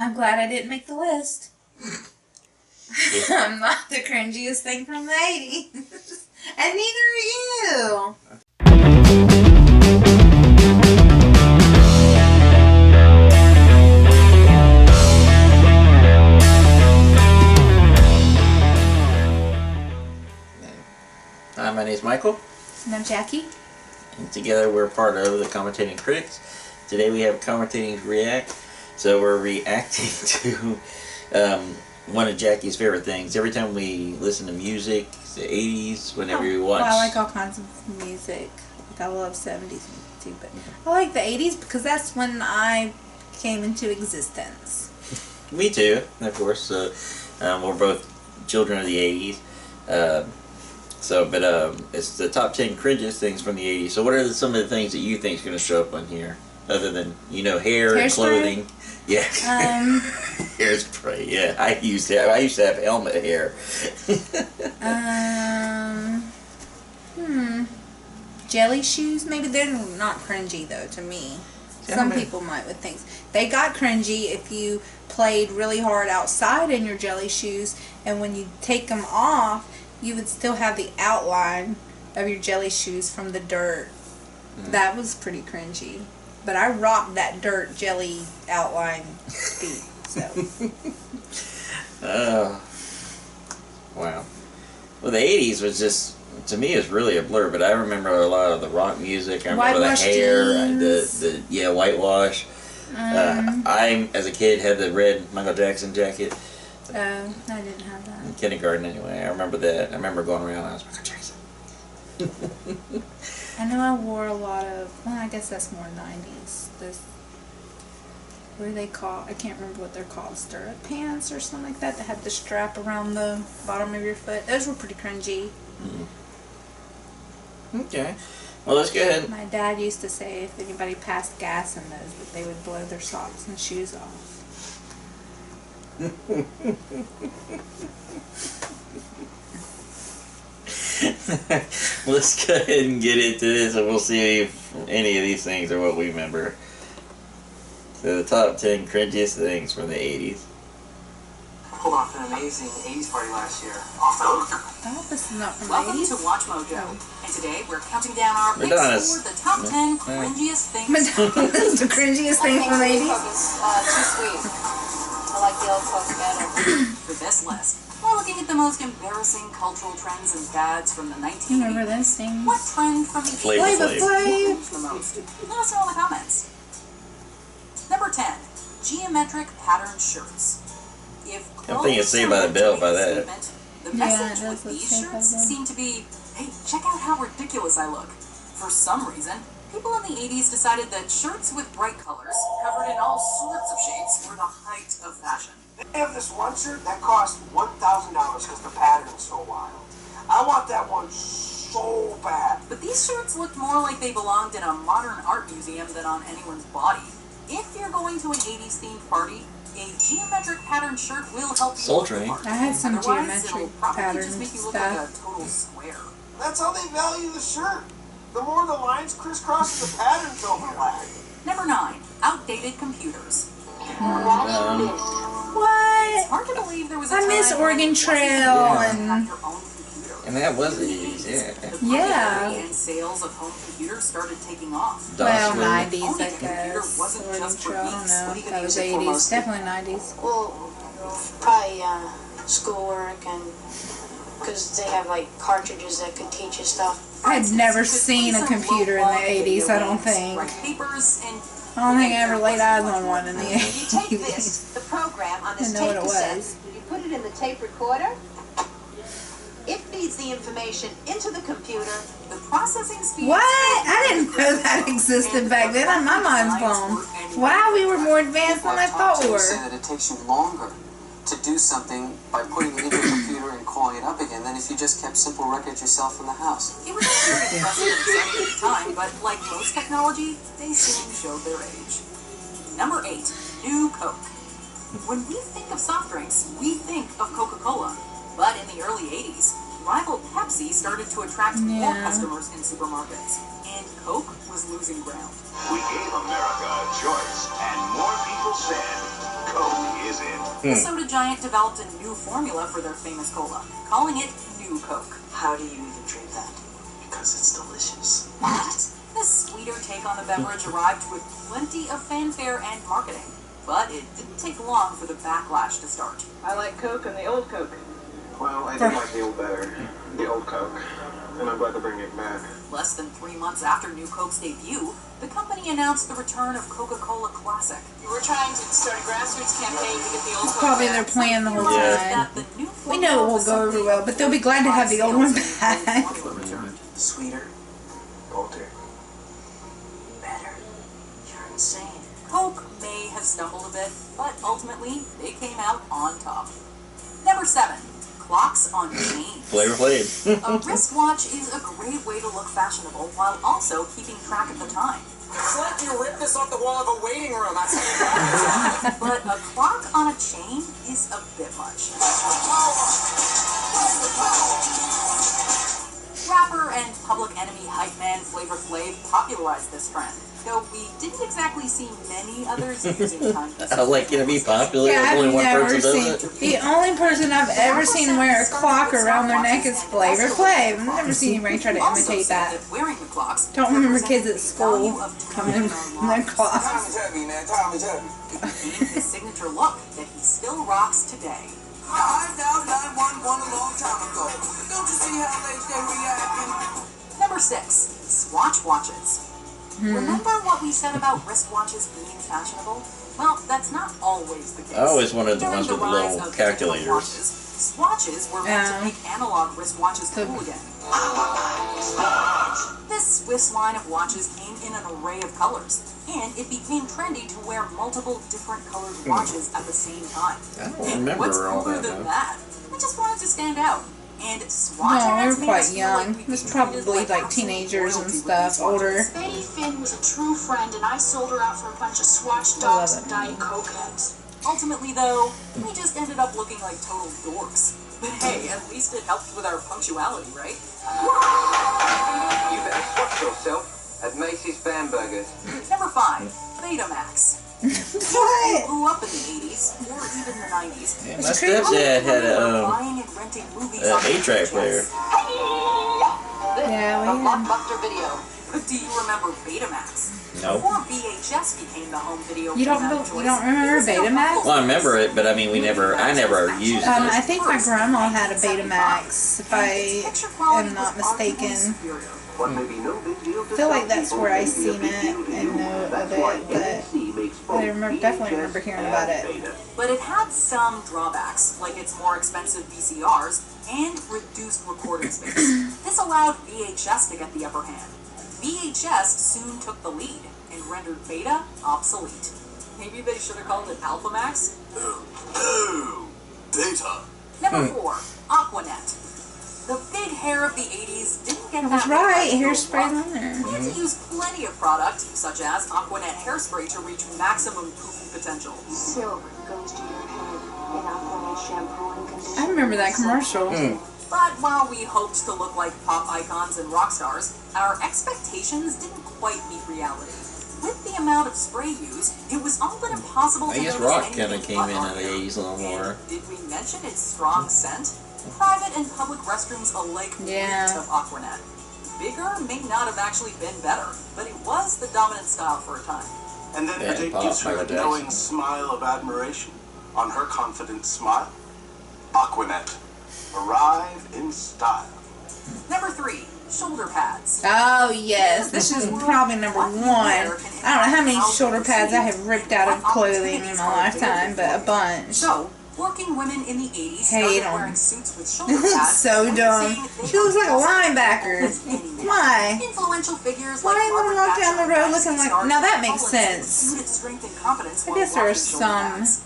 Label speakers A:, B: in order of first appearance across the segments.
A: I'm glad I didn't make the list. I'm not the cringiest thing from the 80s. And neither are you.
B: Hi, my name is Michael.
A: And I'm Jackie.
B: And together we're part of the Commentating Critics. Today we have Commentating React. So we're reacting to one of Jackie's favorite things. Every time we listen to music, the 80s, whenever we watch...
A: Well, I like all kinds of music. Like I love 70s music too, but I like the 80s because that's when I came into existence.
B: Me too, of course. We're both children of the 80s. It's the top 10 cringiest things from the 80s. So what are some of the things that you think is going to show up on here? Other than, hair and clothing. Yeah. Hairspray, yeah. I used to have helmet hair.
A: Jelly shoes? Maybe they're not cringy, though, to me. Some people might would think. They got cringy if you played really hard outside in your jelly shoes, and when you take them off, you would still have the outline of your jelly shoes from the dirt. That was pretty cringy. But I rocked that dirt jelly outline feet, so.
B: Wow. Well, the 80s was just, to me, it's really a blur, but I remember a lot of the rock music. I remember the hair,
A: jeans.
B: Whitewash. I, as a kid, had the red Michael Jackson jacket.
A: I didn't have that.
B: In kindergarten, anyway. I remember that. I remember going around and I was Michael Jackson.
A: I know I wore a lot of, well, I guess that's more 90s. What do they call, I can't remember what they're called, stirrup pants or something like that had the strap around the bottom of your foot. Those were pretty cringy.
B: Okay. Well, let's go ahead.
A: My dad used to say if anybody passed gas in those, that they would blow their socks and shoes off.
B: Let's go ahead and get into this and we'll see if any of these things are what we remember. So the top 10 cringiest things from the 80s.
C: Pulled off an amazing 80s party last year.
A: Oh, this is not from the 80s.
C: Welcome to Watch Mojo. And today we're counting down our picks for the top 10 cringiest things.
A: Madonna's the cringiest thing from the 80s?
C: Too sweet. I like the old folks better. For this list, we're looking at the most embarrassing cultural trends and fads from the 1980s.
A: Remember those things?
C: What trend from the 80s
B: Flavor
C: changed the most? Let us know in the comments. Number 10. Geometric patterned shirts.
B: I think it's Saved by the Bell by that.
C: The message with these shirts seemed to be, hey, check out how ridiculous I look. For some reason, people in the 80s decided that shirts with bright colors, covered in all sorts of shades, were the height of fashion.
D: They have this one shirt that cost $1,000 because the pattern's so wild. I want that one so bad.
C: But these shirts looked more like they belonged in a modern art museum than on anyone's body. If you're going to an 80s themed party, a geometric patterned shirt will help you.
B: Soul Train.
A: I had some geometric pattern
C: just make you look
A: stuff.
C: like a total square.
D: That's how they value the shirt. The more the lines crisscross, the patterns overlap.
C: Number 9. Outdated computers.
A: What?
C: It's hard to believe there was a
A: I miss
C: time
A: Oregon
C: when
A: Trail
C: you had your own computer.
B: And that was the 80s, yeah.
C: The popularity and sales of home computers started taking off.
A: Well,
B: DOS
A: 90s,
C: Owning
A: I
C: a computer
A: guess.
C: wasn't
A: Oregon
C: just for
A: Trail, I don't
C: geeks.
A: know.
C: What are you
A: That
C: gonna
A: was
C: use it for
A: 80s.
C: mostly?
A: Definitely 90s.
E: Well, probably schoolwork and because they have like cartridges that could teach you stuff.
A: I'd never seen a computer in the 80s, I don't think.
C: Write papers and
A: I don't think I ever laid eyes on one in the
F: You take
A: 80s.
F: this, the program on this
A: Didn't know
F: tape
A: what it
F: cassette,
A: was.
F: you put it in the tape recorder, it feeds the information into the computer.
C: the processing speed.
A: What? I didn't know that existed back then. My mind's blown. Wow, we were more advanced than I thought we were.
G: Say that it takes you longer to do something by putting it into a computer and calling it up again than if you just kept simple records yourself in the house.
C: It was very impressive and exciting at the time, but like most technology, they soon showed their age. Number 8. New Coke. When we think of soft drinks, we think of Coca-Cola. But in the early 80s, rival Pepsi started to attract more customers in supermarkets. And Coke was losing ground.
H: We gave America a choice, and more people said, Coke
C: the soda giant developed a new formula for their famous cola, calling it New Coke.
H: How do you even drink that?
D: Because it's delicious.
C: What? This sweeter take on the beverage arrived with plenty of fanfare and marketing, but it didn't take long for the backlash to start.
F: I like Coke and the old Coke.
D: Well, I do like the old better. The old Coke. And I'm glad to bring it back.
C: Less than 3 months after New Coke's debut, the company announced the return of Coca-Cola Classic.
F: We're trying to start a grassroots campaign to get the old Coke
A: Probably
F: back.
A: their plan the whole
B: Yeah.
A: time. We know it will go over well, but they'll be glad to have the old one back.
H: Sweeter?
D: Older.
H: Better? You're insane.
C: Coke may have stumbled a bit, but ultimately, they came out on top. Number 7. Clocks on chains.
B: Flavor Flav.
C: A wristwatch is a great way to look fashionable while also keeping track of the time.
G: It's like you ripped this off the wall of a waiting room. That's
C: But a clock on a chain is a bit much. Rapper and Public Enemy hype man Flavor Flav popularized this trend, though we didn't exactly see many others using time.
B: I like it to be popular.
A: Yeah, I've
B: Only one
A: never
B: person
A: seen.
B: does it.
A: The only person I've ever seen wear a clock around their neck is Flavor Flav. I've never seen anybody try to imitate that.
C: Wearing the clocks
A: Don't remember kids at school coming in their clocks.
G: Time is heavy, man. Time is heavy.
C: It became his signature look that he still rocks today.
G: I dialed 911 a long time ago. Don't you see how late they reacting?
C: Number 6. Swatch watches. Remember what we said about wristwatches being fashionable? Well, that's not always the case.
B: I always wanted the
C: During
B: ones with the
C: rise
B: little
C: of digital
B: calculators.
C: watches, swatches were meant to make analog wristwatches cool again. This Swiss line of watches came in an array of colors, and it became trendy to wear multiple different colored watches at the same time.
B: I don't
C: And
B: remember
C: what's
B: all
C: cooler
B: that,
C: than
B: though.
C: that? I just wanted to stand out. And Swatch
A: No, we
C: ads
A: were
C: made
A: quite
C: us feel like
A: young.
C: we
A: It was
C: could be
A: probably
C: treated
A: like
C: absolute
A: teenagers and
C: royalty with
A: stuff,
C: these
A: older.
C: watches.
E: Betty Finn was a true friend, and I sold her out for a bunch of Swatch
A: I
E: dogs
A: love
E: and
A: it.
E: Diet Coke heads.
C: Ultimately, though, we just ended up looking like total dorks. But hey, at least it helped with our punctuality, right?
I: You better watch yourself at Macy's Bambergers.
C: Number 5, Betamax.
A: What?
C: Grew up in the 80s, or even the 90s.
B: Yeah, my stepdad had a
C: buying and renting movies
B: 8-track player.
A: Yeah, we had.
C: Blockbuster video. But do you remember Betamax?
B: No.
C: Before VHS became the home video
A: You don't
C: format of choice,
A: remember
C: there was no
A: Betamax?
B: Well, I remember it, but I mean, I never used
A: I
B: it.
A: think my grandma had a Betamax, if I am not mistaken.
D: What may be no big deal to
A: I feel like
D: some
A: that's
D: people
A: where I
D: may be a
A: seen
D: big
A: it
D: deal to
A: and
D: you.
A: know of
D: That's why
A: it, but
D: NBC makes both
A: definitely remember
D: VHS
A: hearing
D: and
A: about it.
D: Beta.
C: But it had some drawbacks, like its more expensive VCRs and reduced recording space. This allowed VHS to get the upper hand. VHS soon took the lead and rendered Beta obsolete. Maybe they should have called it Alphamax?
D: Oh, Beta.
C: Number 4, Aquanet. The big hair of the 80s didn't get
A: I was
C: that
A: right,
C: professional
A: hairspray
C: look.
A: on there.
C: We had to use plenty of product, such as Aquanet hairspray, to reach maximum poofy potential.
E: Silver goes to your head in Aquanet shampoo and conditioner.
A: I remember that commercial.
C: But while we hoped to look like pop icons and rock stars, our expectations didn't quite meet reality. With the amount of spray used, it was all but impossible
B: I
C: to
B: guess
C: notice
B: rock
C: anything
B: kind of came
C: but
B: in
C: our
B: in the
C: hair.
B: 80s a little more.
C: And did we mention its strong scent? Private and public restrooms alike
A: Yeah.
C: reeked of Aquanet. Bigger may not have actually been better, but it was the dominant style for a time.
D: And then
B: Yeah,
D: her date
B: Pop,
D: gives her a
B: Michael Jackson.
D: knowing smile of admiration. On her confident smile, Aquanet. Arrive in style.
C: Number 3, shoulder pads.
A: Oh yes, this is probably number 1. I don't know how many shoulder pads I have ripped out of clothing in my lifetime, but a bunch.
C: So, working women in the 80s
A: Hate
C: started
A: 'em.
C: wearing suits with shoulder
A: This is
C: pads.
A: so
C: and
A: dumb.
C: saying they
A: She looks like a
C: were
A: linebacker.
C: as any man.
A: Why?
C: Influential figures
A: Why
C: like
A: would
C: Margaret
A: I walk down
C: Thatcher
A: the road
C: and
A: looking like-
C: stars
A: now that
C: Paul
A: makes
C: Lynch
A: sense.
C: exuded strength and confidence
A: I
C: while
A: guess there are
C: rocking shoulder
A: some
C: pads.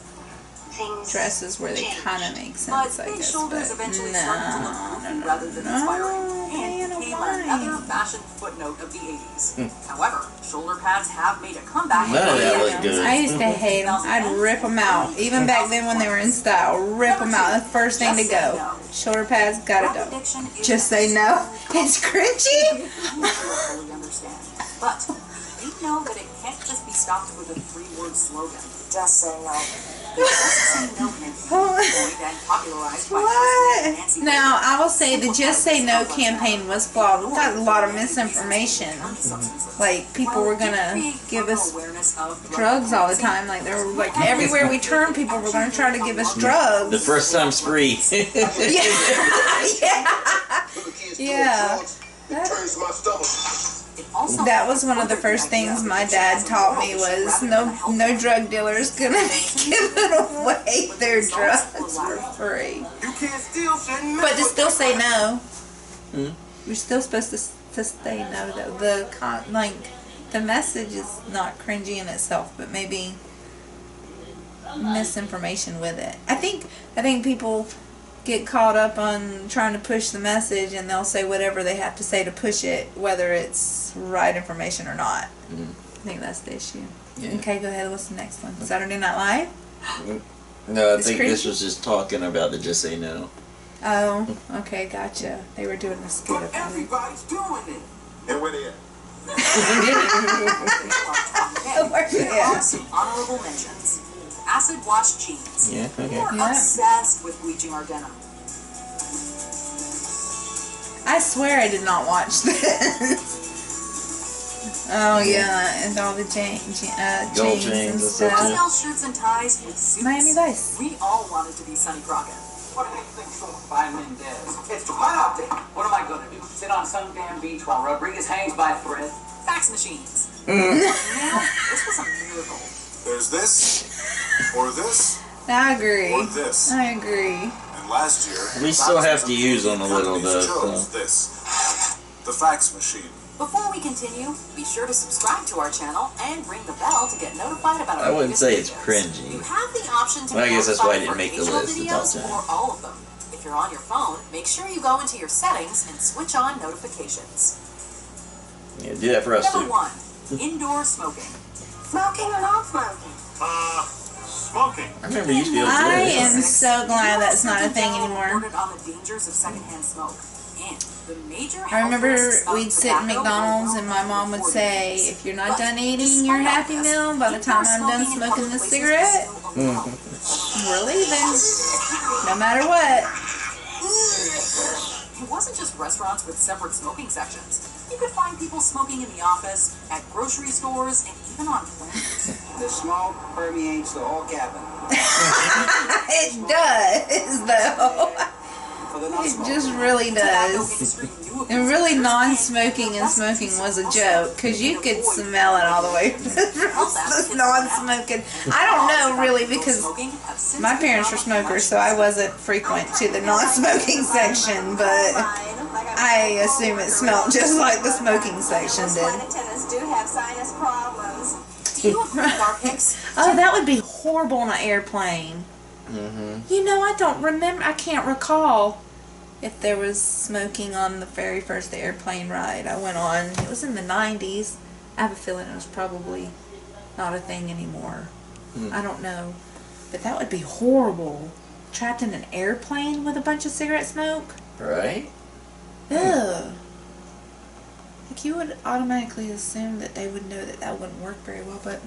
A: dresses where they kind of make
C: But
A: sense, I
C: big
A: guess,
C: shoulders
A: but
C: eventually started to look goofy rather than inspiring, and became another fashion footnote of the 80s. However, shoulder pads have made a comeback.
B: None of that
C: in the
B: looked good.
A: I used to hate them. I'd rip them out. Even back then when they were in style, rip them out. That's the first thing to go. Shoulder pads, gotta go.
C: Addiction is
A: Just say no. It's cringy.
C: fully understand. But we know that it can't just be stopped with a 3-word slogan.
E: Just say no.
C: Just say no can popularized by
A: What?
C: Nancy
A: Now, I will say the Just Say No campaign was flawed. We got a lot of misinformation. Like, people were gonna give us drugs all the time. Like, they were like, everywhere we turn, people were gonna try to give us drugs.
B: The first time's free.
A: Yeah. That was one of the first things my dad taught me was no drug dealers gonna be giving away their drugs for free. But to still say no, you're still supposed to say no though. The message is not cringy in itself, but maybe misinformation with it. I think people get caught up on trying to push the message, and they'll say whatever they have to say to push it, whether it's right information or not. I think that's the issue. Yeah. Okay, go ahead. What's the next one? Saturday Night Live?
B: No, I think this was just talking about the Just Say No.
A: Oh, okay, gotcha. They were doing a skit about it.
D: Everybody's doing it. And where they at?
C: There are some honorable mentions. Acid wash jeans.
B: Yeah, okay.
C: We're obsessed with bleaching our denim.
A: I swear I did not watch this. Oh yeah, and all the
B: Gold
A: chains
B: chains
A: and
B: and
A: stuff.
B: stuff.
C: Female shirts and ties with suits.
A: Miami Vice.
C: We all wanted to be Sonny Crockett.
I: What do you think someone by Mendez? It's too hot out there. What am I gonna do? Sit on some damn beach while Rodriguez hangs by a thread?
C: Fax machines. Now, this was a miracle.
D: There's this, or this,
A: I agree.
D: or this.
A: I agree.
D: And last year,
B: We still have to use them a little
D: companies
B: though.
D: chose
B: So.
D: this, the fax machine.
C: Before we continue, be sure to subscribe to our channel and ring the bell to get notified about our
B: I wouldn't
C: latest
B: say it's
C: videos.
B: cringy.
C: You have the option to
B: Well, I
C: be
B: guess that's why I
C: notified
B: didn't make the
C: for
B: list.
C: occasional
B: It's all
C: videos
B: time.
C: or all of them. If you're on your phone, make sure you go into your settings and switch on notifications.
B: Yeah, do that for us
C: Number
B: too.
C: 1, indoor smoking.
F: Smoking or not smoking?
D: Smoking.
B: I remember you used to be able to do
A: I
B: that.
A: am so glad that's not a thing anymore.
C: Reported on the dangers of secondhand smoke. And the major
A: I remember
C: health risks of
A: we'd sit in
C: tobacco
A: McDonald's and my mom would say, if you're not done eating your Happy Meal by the time I'm done smoking this cigarette, we're leaving. No matter what.
C: It wasn't just restaurants with separate smoking sections. You could find people smoking in the office, at grocery stores, and even on planes.
I: The smoke permeates the whole cabin.
A: It does, though. It just really does. And really, non-smoking and smoking was a joke, because you could smell it all the way from non-smoking. I don't know, really, because my parents were smokers, so I wasn't frequent to the non-smoking section, but I assume it smelled just like the smoking section did.
F: Attendants do have sinus problems.
C: Do you agree with our picks?
A: Oh, that would be horrible on an airplane. You know, I don't remember, I can't recall if there was smoking on the very first airplane ride I went on. It was in the 90s. I have a feeling it was probably not a thing anymore. I don't know. But that would be horrible. Trapped in an airplane with a bunch of cigarette smoke?
B: Right?
A: Ugh. Like, you would automatically assume that they would know that that wouldn't work very well, but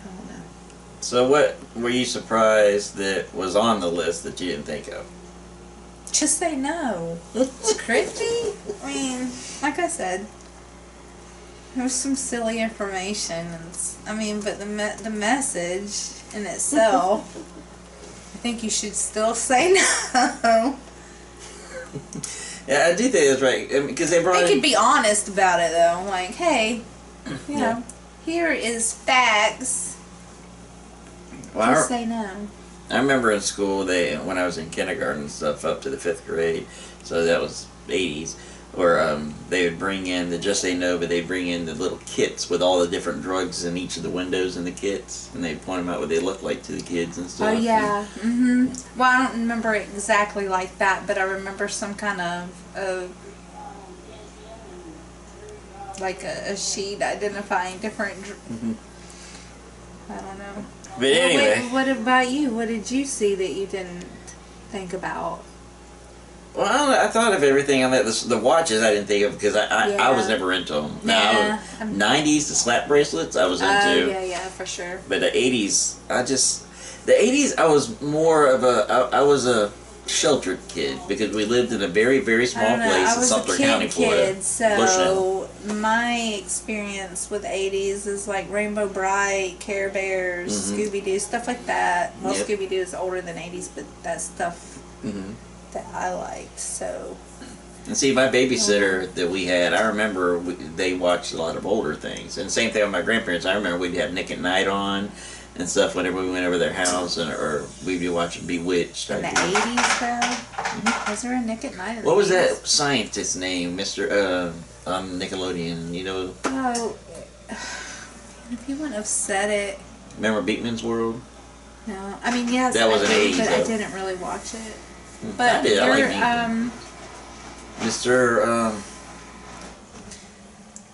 A: I don't know.
B: So what were you surprised that was on the list that you didn't think of?
A: Just say no. It's cringy. I mean, like I said, there's some silly information, and but the message in itself, I think you should still say no.
B: Yeah, I do think that's right. Because they brought
A: They could be honest about it though, like, hey, you know, here is facts.
B: Well,
A: Just say no.
B: I remember in school, when I was in kindergarten and stuff up to the 5th grade, so that was 80's, where they would bring in the Just Say No, but they'd bring in the little kits with all the different drugs in each of the windows in the kits, and they'd point them out what they look like to the kids and stuff.
A: Oh yeah. Well, I don't remember it exactly like that, but I remember some kind of like a sheet identifying different. I don't know.
B: But anyway.
A: What about you? What did you see that you didn't think about?
B: Well, I thought of everything on that. The watches I didn't think of because I was never into them. Now, 90's, the slap bracelets, I was into.
A: Yeah, for sure.
B: But the 80's, The 80s, I was more of I was a sheltered kid because we lived in a very, very small place in Sumter County, Florida.
A: So my experience with 80s is like Rainbow Bright, Care Bears, Scooby-Doo, stuff like that. Well, Scooby-Doo is older than 80s, but that's stuff that I liked, so...
B: And see, my babysitter that we had, I remember they watched a lot of older things. And same thing with my grandparents. I remember we'd have Nick at Night on and stuff whenever we went over their house, or we'd be watching Bewitched.
A: In the 80s, though? Was there a Nick at Night in the 80s?
B: What was that scientist's name, Mr. On Nickelodeon, you know?
A: Oh, if you wouldn't have said it...
B: Remember Beatman's World?
A: No. I mean, yes,
B: that was an 80s,
A: but
B: though.
A: I didn't really watch it. But
B: I did. I like Beatman. Mr.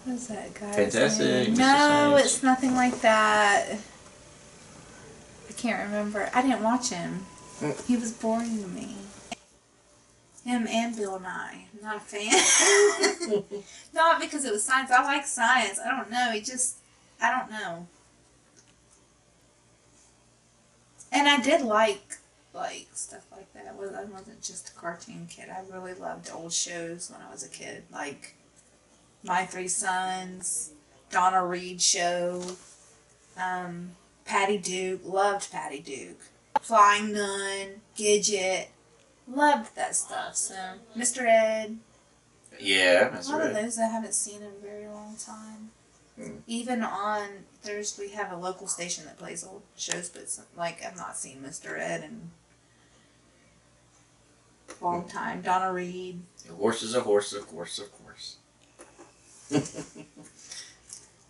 A: What is that guy?
B: Fantastic. Mr.
A: No,
B: Science.
A: it's nothing like that. I can't remember. I didn't watch him. He was boring to me. Him and Bill Nye. I'm not a fan. Not because it was science. I like science. I don't know. I don't know. And I did like stuff like that. I wasn't just a cartoon kid. I really loved old shows when I was a kid, like My Three Sons, Donna Reed Show, Patty Duke. Loved Patty Duke. Flying Nun, Gidget. Loved that stuff. So Mr. Ed.
B: Yeah,
A: Mr. Ed. A lot of those I haven't seen in a very long time. Even on Thursday, we have a local station that plays old shows, but like I've not seen Mr. Ed in a long time. Donna Reed.
B: A horse is a horse, of course, of course.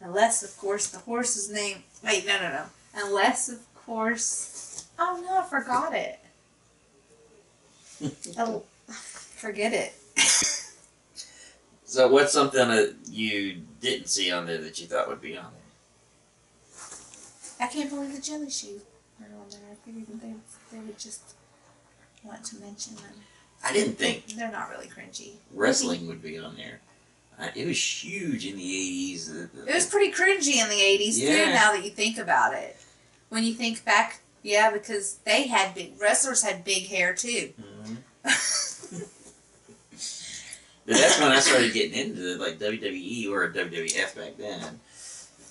A: Unless, of course, the horse's name... Wait, no. Unless, of course... Oh, no, I forgot it. Oh, forget it.
B: So what's something that you didn't see on there that you thought would be on there?
A: I can't believe the jelly shoes are on there. I figured they would just want to mention them.
B: I didn't think
A: they're not really cringy.
B: Wrestling would be on there. It was huge in the 80s.
A: It was pretty cringy in the 80s too, now that you think about it. When you think back, yeah, because wrestlers had big hair too.
B: But that's when I started getting into like WWE or WWF back then.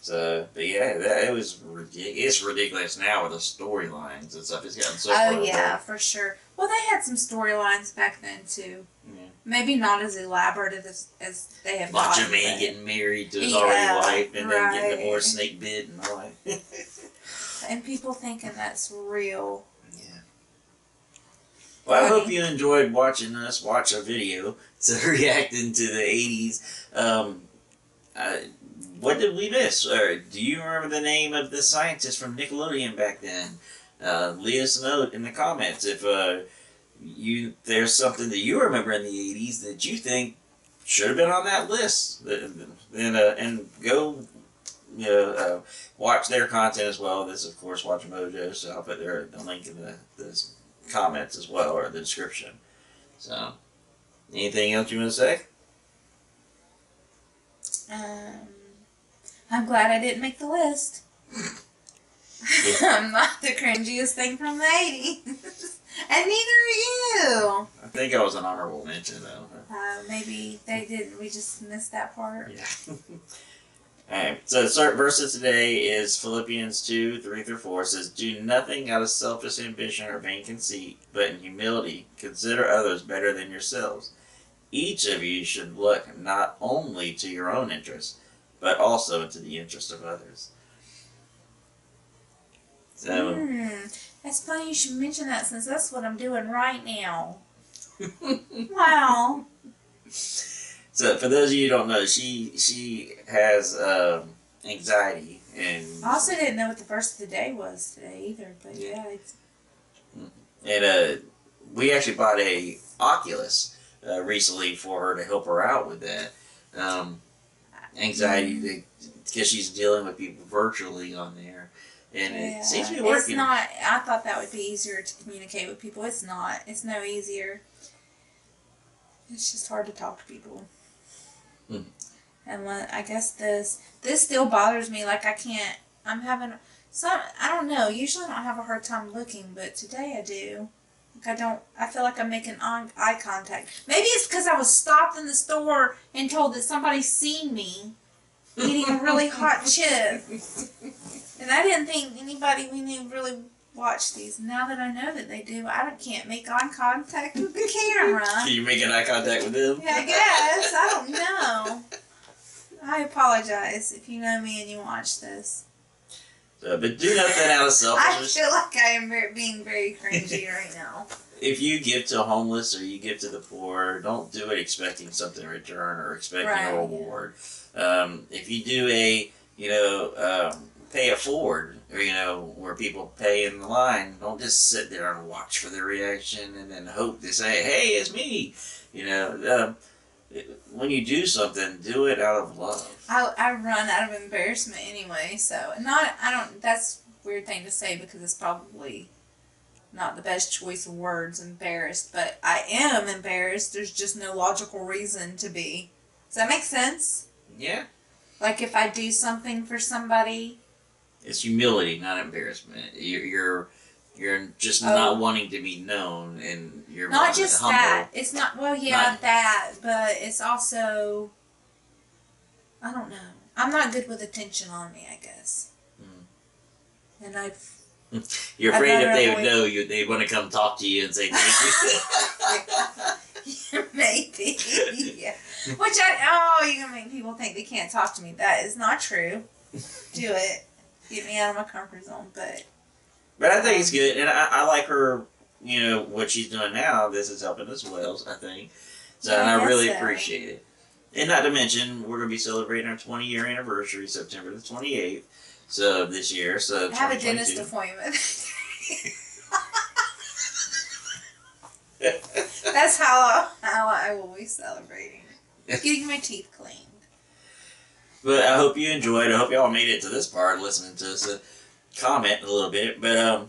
B: So, but yeah, it was it's ridiculous now with the storylines and stuff. It's gotten so far.
A: Oh yeah, for sure. Well, they had some storylines back then too. Yeah. Maybe not as elaborate as they have.
B: Macho Man getting married to his already wife and then getting divorced, snake bit, and all that.
A: And people thinking that's real.
B: Yeah. Well, I hope you enjoyed watching us watch a video reacting to the 80s. What did we miss? Or do you remember the name of the scientist from Nickelodeon back then? Leave us a note in the comments if there's something that you remember in the 80s that you think should have been on that list. And go watch their content as well. This is, of course, Watch Mojo, so I'll put the link in the comments as well, or the description. So, anything else you want to say?
A: I'm glad I didn't make the list. I'm not the cringiest thing from the 80s. And neither are you.
B: I think I was an honorable mention, though.
A: Maybe they didn't. We just missed that part.
B: Yeah. Alright, so the verse of today is Philippians 2:3-4. It says, "Do nothing out of selfish ambition or vain conceit, but in humility consider others better than yourselves. Each of you should look not only to your own interests, but also to the interest of others." So,
A: that's funny you should mention that, since that's what I'm doing right now. Wow.
B: So for those of you who don't know, she has anxiety, and
A: I also didn't know what the verse of the day was today either. But yeah,
B: and we actually bought a Oculus recently for her to help her out with that anxiety, because she's dealing with people virtually on there, and it seems to be working.
A: It's not. I thought that would be easier to communicate with people. It's not. It's no easier. It's just hard to talk to people. And I guess this still bothers me. Like I can't. I'm having. So I don't know. Usually I don't have a hard time looking, but today I do. I feel like I'm making eye contact. Maybe it's because I was stopped in the store and told that somebody's seen me eating a really hot chip. And I didn't think anybody we knew really watched these. Now that I know that they do, I can't make eye contact with the camera.
B: Can you make eye contact with them?
A: Yeah, I guess. I don't know. I apologize if you know me and you watch this.
B: But do nothing out of
A: I
B: selfishness.
A: feel like I am being very cringy right now.
B: If you give to homeless or you give to the poor, don't do it expecting something in return or expecting a reward. If you do pay it forward, or, where people pay in the line, don't just sit there and watch for their reaction and then hope they say, hey, it's me. When you do something, do it out of love.
A: I run out of embarrassment anyway, so that's a weird thing to say because it's probably not the best choice of words, embarrassed, but I am embarrassed. There's just no logical reason to be. Does that make sense?
B: Yeah.
A: Like if I do something for somebody.
B: It's humility, not embarrassment. You're just not wanting to be known, and you're
A: not just
B: humble.
A: that. It's not that, but it's also I don't know. I'm not good with attention on me, I guess. And
B: You're afraid if they would know you, they'd want to come talk to you and say thank
A: you. Maybe. Yeah. Which you're gonna make people think they can't talk to me. That is not true. Do it. Get me out of my comfort zone, but
B: I think it's good, and I like her. What she's doing now. This is helping us well, I think. So, and I really appreciate it. And not to mention, we're going to be celebrating our 20-year anniversary, September the 28th. So this year, so
A: I have a dentist appointment. That's how I will be celebrating. Getting my teeth cleaned.
B: But I hope you enjoyed. I hope y'all made it to this part, listening to us comment a little bit. But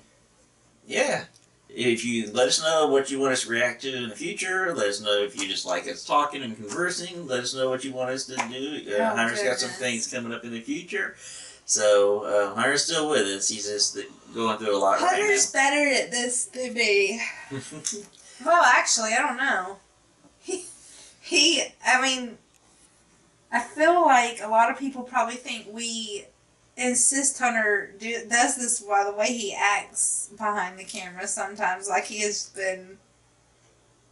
B: yeah, if you let us know what you want us to react to in the future, let us know if you just like us talking and conversing. Let us know what you want us to do. Hunter's got some things coming up in the future. So Hunter's still with us. He's just going through a lot right now.
A: Hunter's better at this than me. Well, actually, I don't know. I feel like a lot of people probably think we insist Hunter does this by the way he acts behind the camera sometimes, like he has been,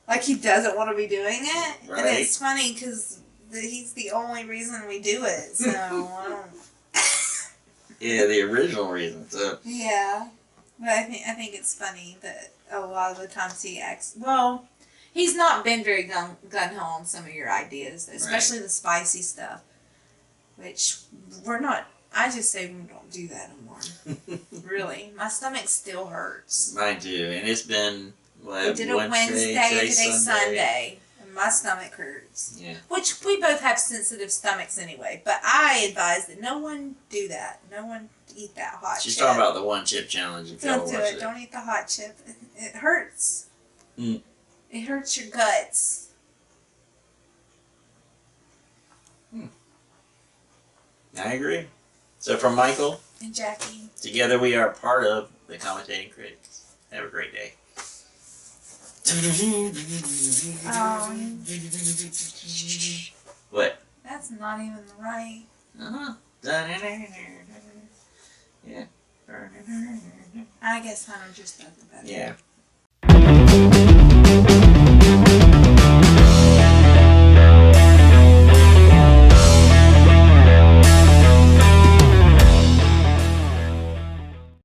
A: like he doesn't want to be doing it. Right. And it's funny because he's the only reason we do it, so I don't...
B: Yeah, the original reason, so...
A: Yeah, but I think it's funny that a lot of the times he acts... Well, he's not been very gung-ho on some of your ideas, especially the spicy stuff, which we're not... I just say we don't do that anymore. Really. My stomach still hurts.
B: Mine too, and it's been,
A: what, we did it Wednesday, today's Sunday. My stomach hurts.
B: Yeah.
A: Which we both have sensitive stomachs anyway. But I advise that no one do that. No one eat that hot chip.
B: She's talking about the one chip challenge.
A: Don't do it. Don't eat the hot chip. It hurts. It hurts your guts.
B: I agree. So from Michael
A: and Jackie,
B: together we are part of the Commentating Critics. Have a great day. What?
A: That's not even right.
B: Yeah.
A: I guess Hunter just does it better.
B: Yeah.